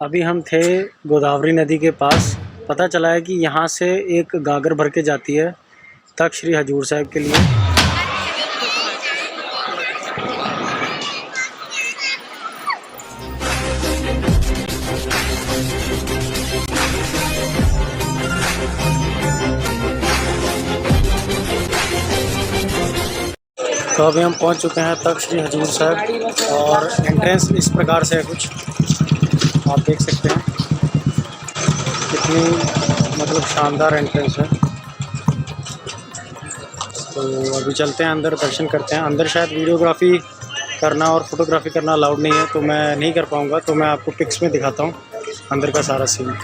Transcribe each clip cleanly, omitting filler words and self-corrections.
अभी हम थे गोदावरी नदी के पास। पता चला है कि यहाँ से एक गागर भर के जाती है तख्त श्री हजूर साहिब के लिए। तो अभी हम पहुँच चुके हैं तख्त श्री हजूर साहिब और एंट्रेंस इस प्रकार से है कुछ, आप देख सकते हैं कितनी मतलब शानदार एंट्रेंस है। तो अभी चलते हैं अंदर, दर्शन करते हैं। अंदर शायद वीडियोग्राफी करना और फोटोग्राफी करना अलाउड नहीं है, तो मैं नहीं कर पाऊँगा, तो मैं आपको पिक्स में दिखाता हूँ अंदर का सारा सीन।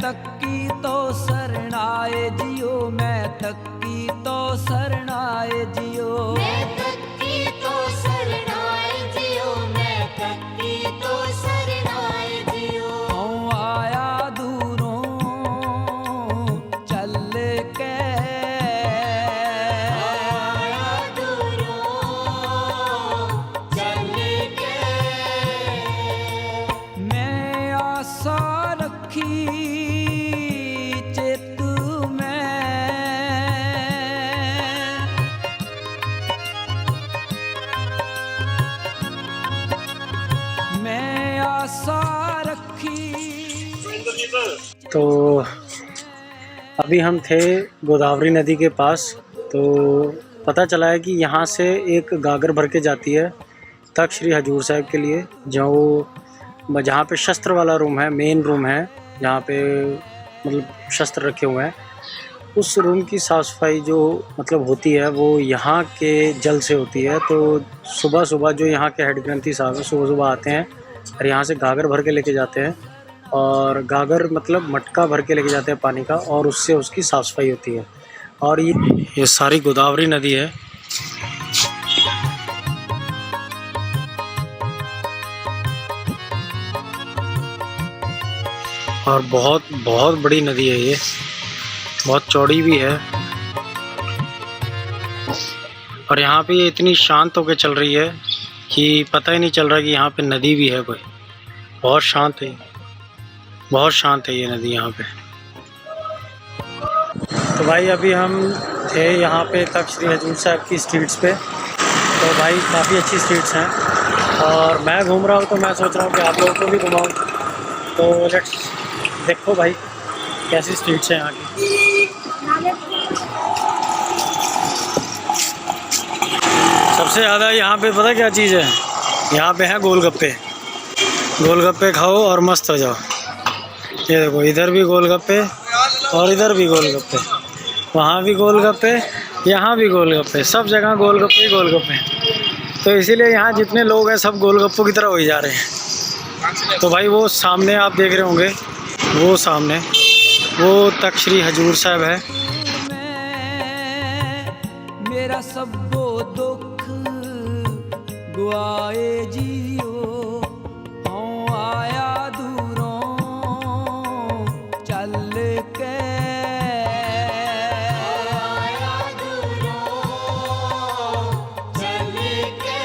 तक्की तो सरनाए जियो, मैं तक्की तो सरनाए जियो, मैं तक्की तो सरनाए जियो, मैं तक्की तो सरनाए जियो। हूँ आया दूरों चल के, आया दूरों चल के, मैं आशा रखी तो अभी हम थे गोदावरी नदी के पास। तो पता चला है कि यहाँ से एक गागर भर के जाती है तख्त श्री हजूर साहिब के लिए, जहाँ पे शस्त्र वाला रूम है, मेन रूम है जहाँ पे मतलब शस्त्र रखे हुए हैं। उस रूम की साफ़ सफाई जो मतलब होती है वो यहाँ के जल से होती है। तो सुबह सुबह जो यहाँ के हेड ग्रंथी साहब हैं सुबह सुबह आते हैं और यहाँ से गागर भर के लेके जाते हैं, और गागर मतलब मटका भर के लेके जाते हैं पानी का, और उससे उसकी साफ़ सफाई होती है। और ये सारी गोदावरी नदी है। और बहुत बहुत बड़ी नदी है ये, बहुत चौड़ी भी है। और यहाँ पे ये इतनी शांत होकर चल रही है कि पता ही नहीं चल रहा कि यहाँ पे नदी भी है कोई। बहुत शांत है, बहुत शांत है ये नदी यहाँ पे। तो भाई अभी हम थे यहाँ पे तख्त श्री हजूर साहिब की स्ट्रीट्स पे। तो भाई काफ़ी अच्छी स्ट्रीट्स हैं और मैं घूम रहा हूँ, तो मैं सोच रहा हूँ कि आप लोगों को भी घुमाऊँ। तो लेट्स देखो भाई कैसी स्ट्रीट्स हैं यहाँ की। सबसे ज़्यादा यहाँ पे पता क्या चीज़ है, यहाँ पे है गोलगप्पे। गोलगप्पे खाओ और मस्त हो जाओ। ये देखो, इधर भी गोलगप्पे और इधर भी गोलगप्पे, वहाँ भी गोलगप्पे, यहाँ भी गोलगप्पे, सब जगह गोलगप्पे ही गोलगप्पे। तो इसीलिए यहाँ जितने लोग हैं सब गोलगप्पों की तरह हो ही जा रहे हैं। तो भाई वो सामने आप देख रहे होंगे, वो सामने वो तख्त श्री हजूर साहिब है। मेरा सब दुख गुआए जियो, हूँ आया दूरों चल के, आया दूरों चल के,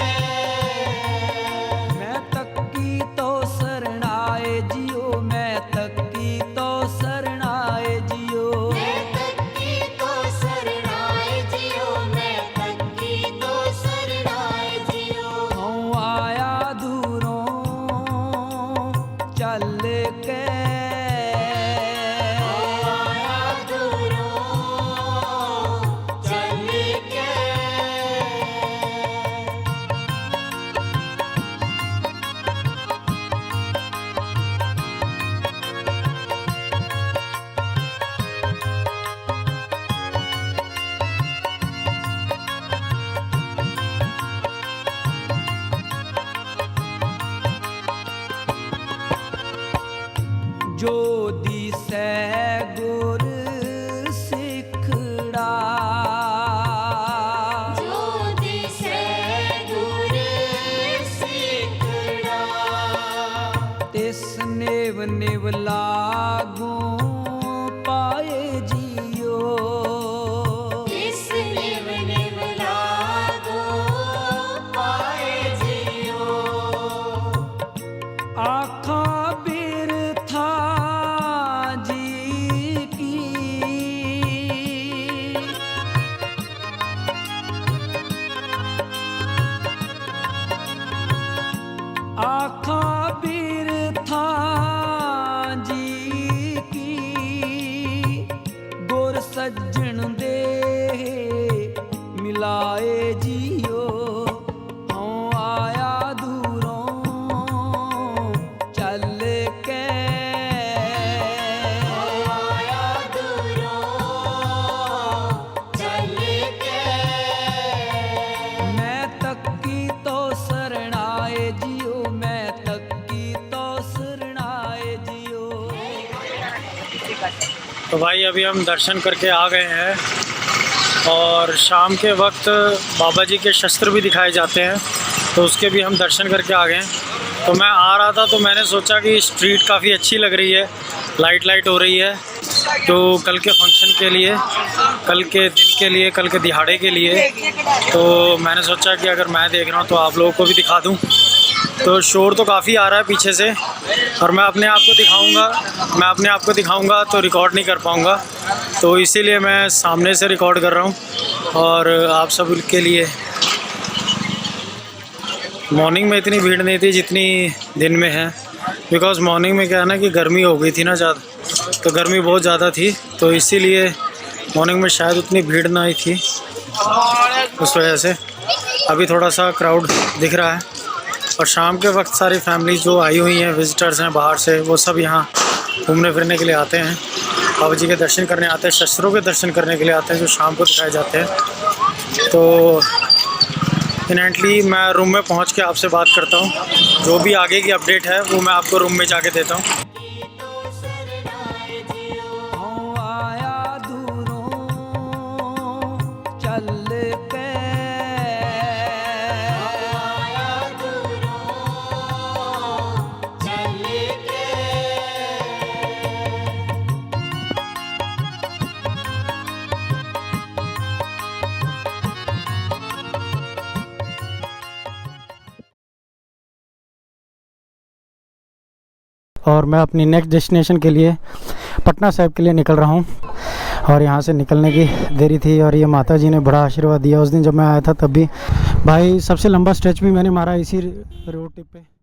मैं तक्की तो सरनाए जियो, मैं तक्की तो सरनाए जियो, मैं तक्की तो सरनाए जियो, मैं तक्की तो सरनाए जियो। हूँ आया निव लागू पाए जियो किस निव निव लागो पाए जियो आखा बिरथा जी की आखा बिरथा जी की गुर सज्जन दे मिलाए जियो हूँ आया दूरों चल के आया दूरों चल के मैं तक्की तो शरणाए जियो मैं तक्की तो शरणाए जियो। तो भाई अभी हम दर्शन करके आ गए हैं और शाम के वक्त बाबा जी के शस्त्र भी दिखाए जाते हैं, तो उसके भी हम दर्शन करके आ गए हैं। तो मैं आ रहा था तो मैंने सोचा कि स्ट्रीट काफ़ी अच्छी लग रही है, लाइट हो रही है, तो कल के फंक्शन के लिए, कल के दिन के लिए, कल के दिहाड़े के लिए, तो मैंने सोचा कि अगर मैं देख रहा हूँ तो आप लोगों को भी दिखा दूँ। तो शोर तो काफ़ी आ रहा है पीछे से और मैं अपने आप को दिखाऊंगा तो रिकॉर्ड नहीं कर पाऊंगा, तो इसीलिए मैं सामने से रिकॉर्ड कर रहा हूँ और आप सब के लिए। मॉर्निंग में इतनी भीड़ नहीं थी जितनी दिन में है, बिकॉज़ मॉर्निंग में क्या है ना कि गर्मी हो गई थी ना ज़्यादा, तो गर्मी बहुत ज़्यादा थी, तो इसीलिए मॉर्निंग में शायद उतनी भीड़ नहीं थी, उस वजह से अभी थोड़ा सा क्राउड दिख रहा है। और शाम के वक्त सारी फैमिली जो आई हुई हैं, विजिटर्स हैं बाहर से, वो सब यहाँ घूमने फिरने के लिए आते हैं, बाबा जी के दर्शन करने आते हैं, शस्त्रों के दर्शन करने के लिए आते हैं जो शाम को दिखाए जाते हैं। तो इनेंटली मैं रूम में पहुँच के आपसे बात करता हूँ, जो भी आगे की अपडेट है वो मैं आपको रूम में जाके देता हूँ। तो शरणाए जियो हूँ आया दूरों चल के आया दूरों चल के और मैं अपनी नेक्स्ट डेस्टिनेशन के लिए पटना साहिब के लिए निकल रहा हूँ और यहाँ से निकलने की देरी थी और ये माता जी ने बड़ा आशीर्वाद दिया। उस दिन जब मैं आया था तब भी भाई सबसे लंबा स्ट्रेच भी मैंने मारा इसी रोड टिप पे।